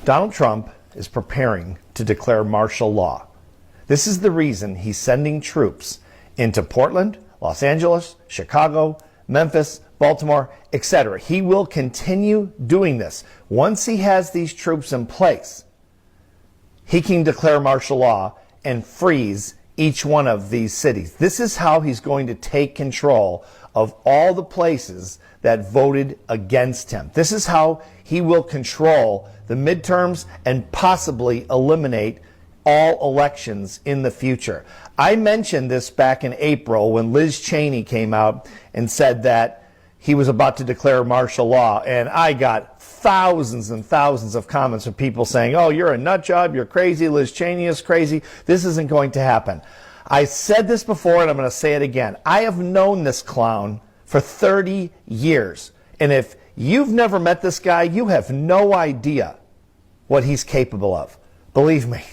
Donald Trump is preparing to declare martial law. This is the reason he's sending troops into Portland, Los Angeles, Chicago, Memphis, Baltimore, etc. He will continue doing this. Once he has these troops in place, he can declare martial law and freeze each one of these cities. This is how he's going to take control of all the places that voted against him. This is how he will control the midterms and possibly eliminate all elections in the future. I mentioned this back in April when Liz Cheney came out and said that he was about to declare martial law, and I got thousands and thousands of comments from people saying, oh, you're a nut job, you're crazy, Liz Cheney is crazy, this isn't going to happen. I said this before and I'm going to say it again. I have known this clown for 30 years, and if you've never met this guy, you have no idea what he's capable of. Believe me.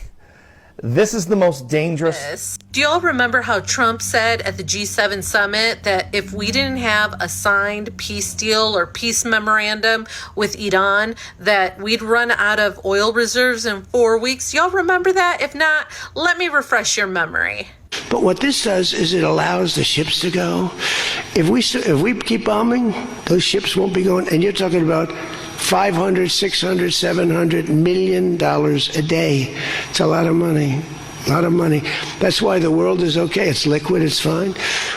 This is the most dangerous. Yes. Do y'all remember how Trump said at the G7 summit that if we didn't have a signed peace deal or peace memorandum with Iran, that we'd run out of oil reserves in 4 weeks? Y'all remember that? If not, let me refresh your memory. But what this does is it allows the ships to go. If we keep bombing, those ships won't be going. And you're talking about 500, 600, 700 million dollars a day. It's a lot of money. A lot of money. That's why the world is okay. It's liquid. It's fine.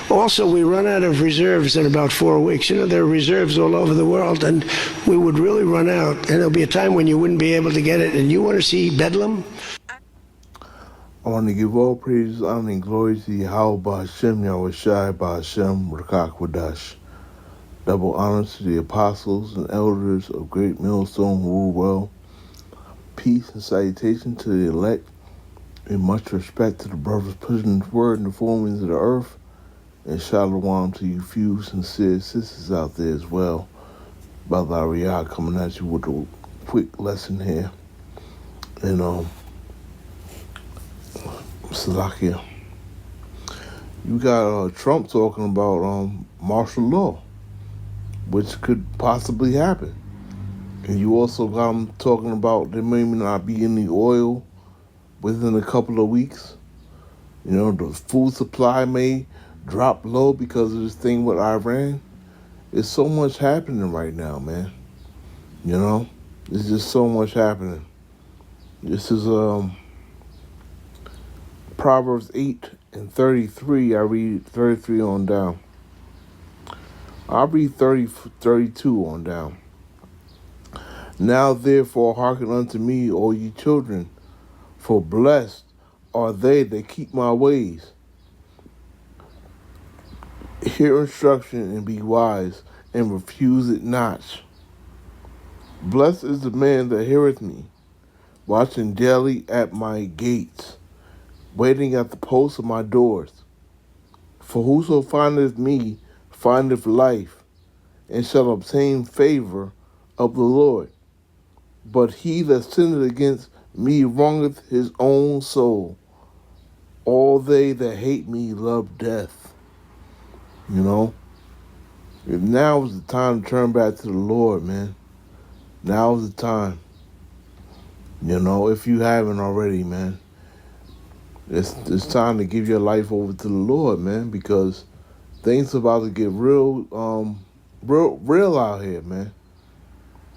Also, we run out of reserves in about 4 weeks. You know, there are reserves all over the world, and we would really run out. And there'll be a time when you wouldn't be able to get it. And you want to see Bedlam? I want to give all praise, honor, and glory to YAHAWAH, YAHAWASHI, BAHASHAM, QADASH. Double honors to the apostles and elders of Great Millstone who rule well. Peace and salutation to the elect, and much respect to the brothers pushing his word in the four winds of the earth. And shalom to you few sincere sisters out there as well. Brother RAWCHAA coming at you with a quick lesson here. And Salakia. You got Trump talking about martial law, which could possibly happen. And you also got him talking about there may not be any oil within a couple of weeks. You know, the food supply may drop low because of this thing with Iran. There's so much happening right now, man. You know, there's just so much happening. This is Proverbs 8 and 33. I read 33 on down. I'll read 32 on down. Now therefore hearken unto me, O ye children, for blessed are they that keep my ways. Hear instruction and be wise, and refuse it not. Blessed is the man that heareth me, watching daily at my gates, waiting at the posts of my doors. For whoso findeth me findeth life, and shall obtain favor of the Lord. But he that sinneth against me wrongeth his own soul. All they that hate me love death. You know? Now is the time to turn back to the Lord, man. Now is the time. You know, if you haven't already, man. It's time to give your life over to the Lord, man, because things about to get real out here, man.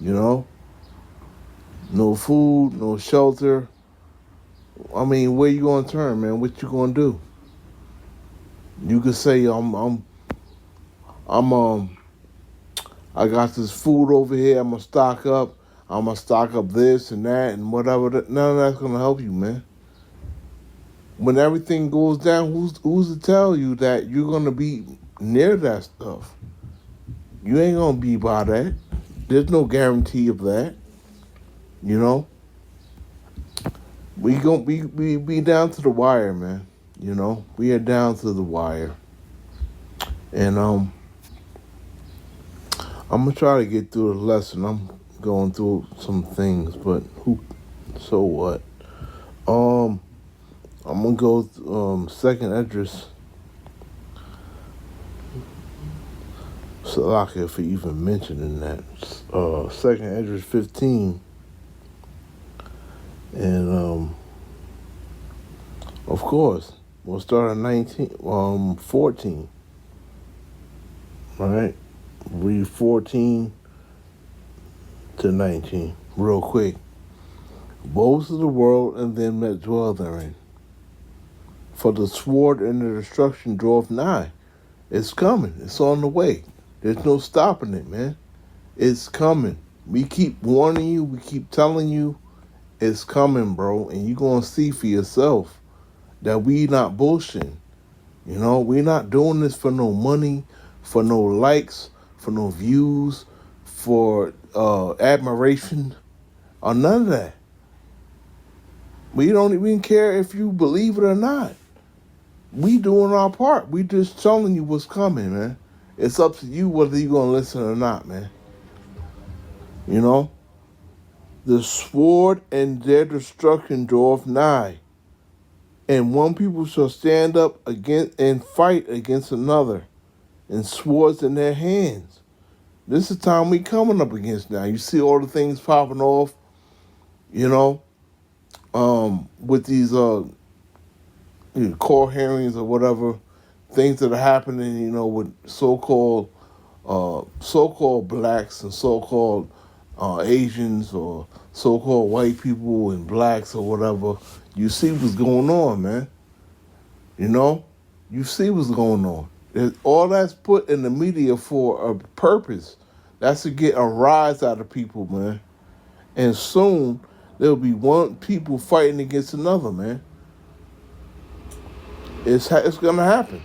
You know? No food, no shelter. I mean, where you gonna turn, man? What you gonna do? You could say I got this food over here, I'm gonna stock up this and that and whatever. None of that's gonna help you, man. When everything goes down, who's to tell you that you're gonna be near that stuff? You ain't gonna be by that. There's no guarantee of that. You know? We be down to the wire, man. You know? We are down to the wire. And I'm gonna try to get through the lesson. I'm going through some things, but so what? I'm gonna go second address. Salakia for even mentioning that. Second address 15. And of course, we'll start at 14. All right, read 14 to 19 real quick. Woe to the world and them that dwell therein, for the sword and the destruction draweth nigh. It's coming. It's on the way. There's no stopping it, man. It's coming. We keep warning you. We keep telling you it's coming, bro. And you're going to see for yourself that we not bullshitting. You know, we not doing this for no money, for no likes, for no views, for admiration, or none of that. We don't even care if you believe it or not. We doing our part. We just telling you what's coming, man. It's up to you whether you're going to listen or not, man. You know? The sword and their destruction draweth nigh. And one people shall stand up against and fight against another, and swords in their hands. This is the time we coming up against now. You see all the things popping off, you know, with these court hearings or whatever, things that are happening, you know, with so-called blacks and so-called Asians or so-called white people and blacks or whatever. You see what's going on, man. You know, you see what's going on. All that's put in the media for a purpose. That's to get a rise out of people, man. And soon there'll be one people fighting against another, man. It's gonna happen.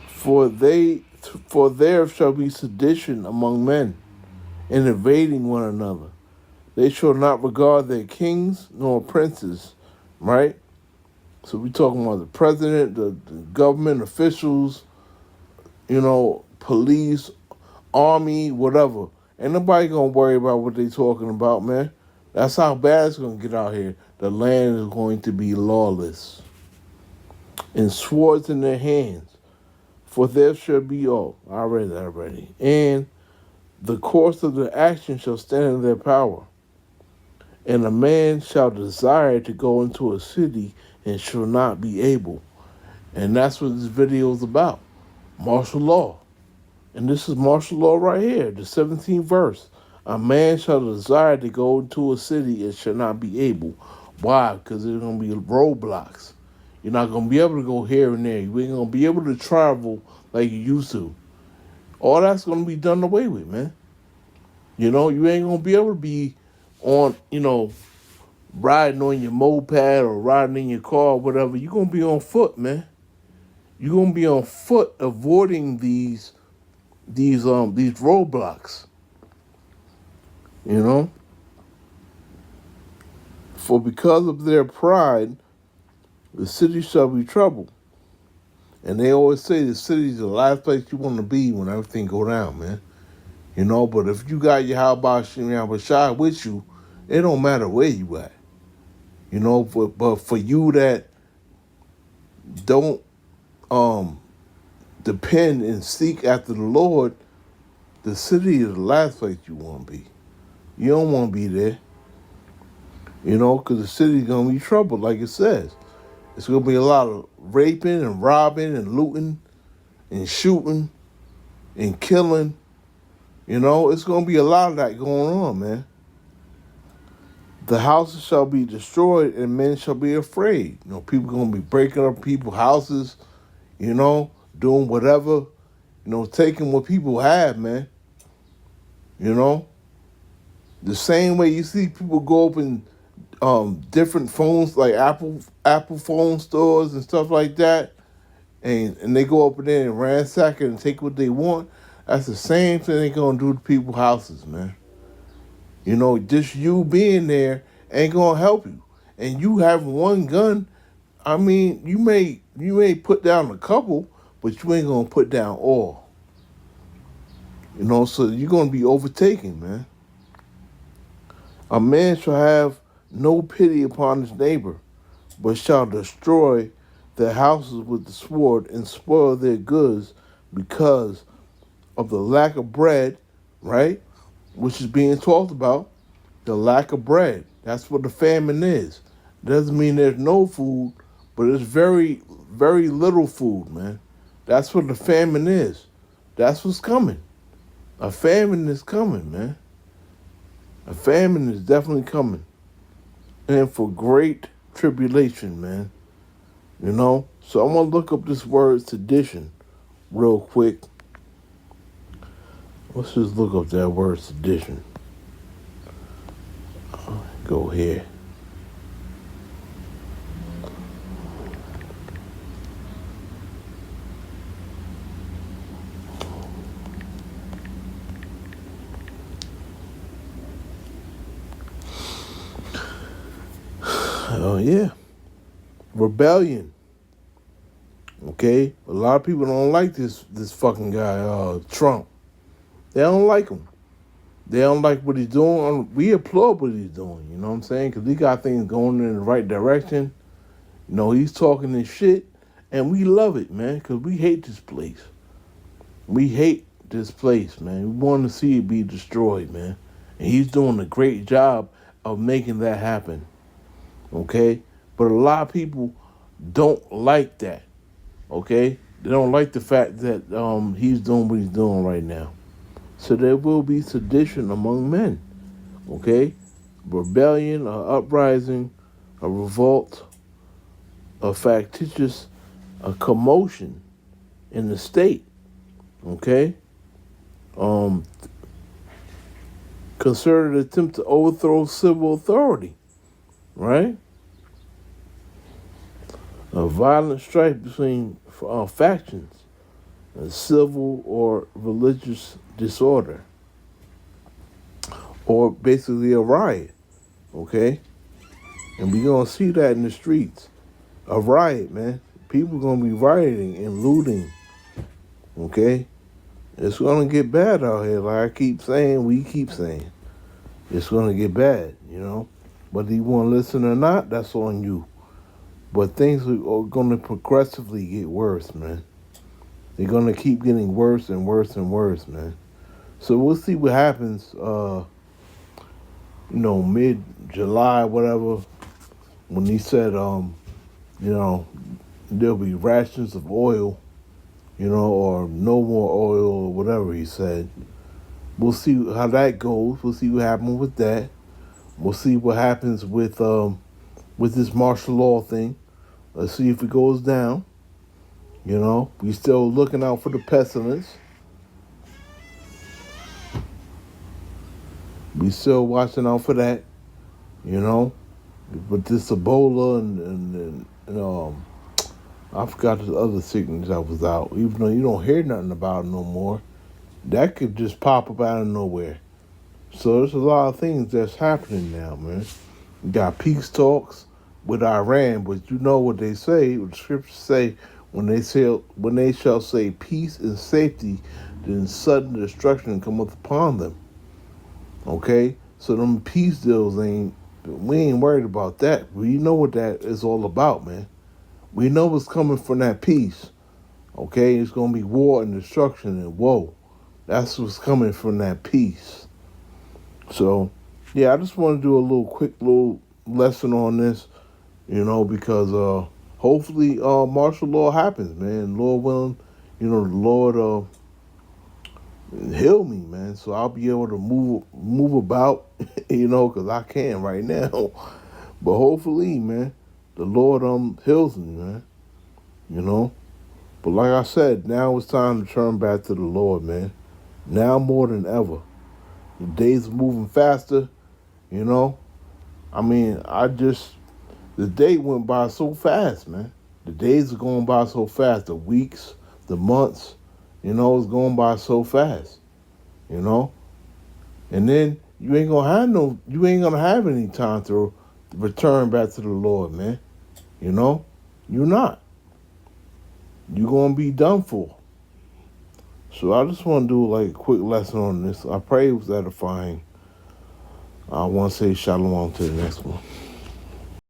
For there shall be sedition among men, and invading one another. They shall not regard their kings nor princes, right? So we talking about the president, the government officials, you know, police, army, whatever. Ain't nobody gonna worry about what they talking about, man. That's how bad it's gonna get out here. The land is going to be lawless. And swords in their hands. For there shall be, I read that already. And the course of the action shall stand in their power. And a man shall desire to go into a city and shall not be able. And that's what this video is about. Martial law. And this is martial law right here, the 17th verse. A man shall desire to go into a city and shall not be able. Why? Because there's going to be roadblocks. You're not going to be able to go here and there. You ain't going to be able to travel like you used to. All that's going to be done away with, man. You know, you ain't going to be able to be on, you know, riding on your moped or riding in your car or whatever. You're going to be on foot, man. You're going to be on foot avoiding these roadblocks. You know? For because of their pride, the city shall be troubled. And they always say the city is the last place you want to be when everything go down, man. You know, but if you got your YAHAWASHI with you, it don't matter where you at. You know, but for you that don't depend and seek after the Lord, the city is the last place you want to be. You don't want to be there. You know, because the city's going to be troubled, like it says. It's going to be a lot of raping and robbing and looting and shooting and killing. You know, it's going to be a lot of that going on, man. The houses shall be destroyed and men shall be afraid. You know, people going to be breaking up people's houses, you know, doing whatever, you know, taking what people have, man. You know, the same way you see people go up in different phones, like Apple phone stores and stuff like that, and they go up in there and ransack it and take what they want. That's the same thing they're going to do to people's houses, man. You know, just you being there ain't going to help you. And you having one gun, I mean, you may put down a couple, but you ain't going to put down all. You know, so you're going to be overtaken, man. A man shall have no pity upon his neighbor, but shall destroy their houses with the sword and spoil their goods because of the lack of bread, right? Which is being talked about, the lack of bread. That's what the famine is. Doesn't mean there's no food, but it's very, very little food, man. That's what the famine is. That's what's coming. A famine is coming, man. A famine is definitely coming. And for great tribulation, man. You know? So I'm going to look up this word sedition real quick. Let's just look up that word sedition. Go here. Oh, yeah. Rebellion. Okay? A lot of people don't like this fucking guy, Trump. They don't like him. They don't like what he's doing. We applaud what he's doing, you know what I'm saying? Because he got things going in the right direction. You know, he's talking this shit, and we love it, man, because we hate this place. We hate this place, man. We want to see it be destroyed, man. And he's doing a great job of making that happen, okay? But a lot of people don't like that, okay? They don't like the fact that he's doing what he's doing right now. So there will be sedition among men, okay? Rebellion, a uprising, a revolt, a factitious, a commotion in the state, okay? Concerted attempt to overthrow civil authority, right? A violent strife between factions, a civil or religious disorder, or basically a riot, okay? And we're going to see that in the streets. A riot, man. People going to be rioting and looting, okay? It's going to get bad out here, like I keep saying, we keep saying. It's going to get bad, you know? Whether you want to listen or not, that's on you. But things are going to progressively get worse, man. They're going to keep getting worse and worse and worse, man. So we'll see what happens, mid-July, whatever, when he said, there'll be rations of oil, or no more oil or whatever he said. We'll see how that goes. We'll see what happens with that. We'll see what happens with this martial law thing. Let's see if it goes down. We still looking out for the pestilence. We still watching out for that, But this Ebola and I forgot the other sickness that was out. Even though you don't hear nothing about it no more, that could just pop up out of nowhere. So there's a lot of things that's happening now, man. You got peace talks with Iran, but you know what they say, what the scriptures say, when they shall say peace and safety, then sudden destruction cometh upon them. Okay? So them peace deals we ain't worried about that. We know what that is all about, man. We know what's coming from that peace. Okay? It's going to be war and destruction and woe. That's what's coming from that peace. So, yeah, I just want to do a quick lesson on this, because hopefully martial law happens, man. Lord willing, the Lord heal me, man, so I'll be able to move about, because I can right now. But hopefully, man, the Lord heals me, man, But like I said, now it's time to turn back to the Lord, man. Now more than ever. The days are moving faster, I mean, the day went by so fast, man. The days are going by so fast. The weeks, the months, it's going by so fast, And then you ain't gonna have any time to return back to the Lord, man. You're not. You're gonna be done for. So I just want to do a quick lesson on this. I pray it was edifying. I want to say shalom to the next one.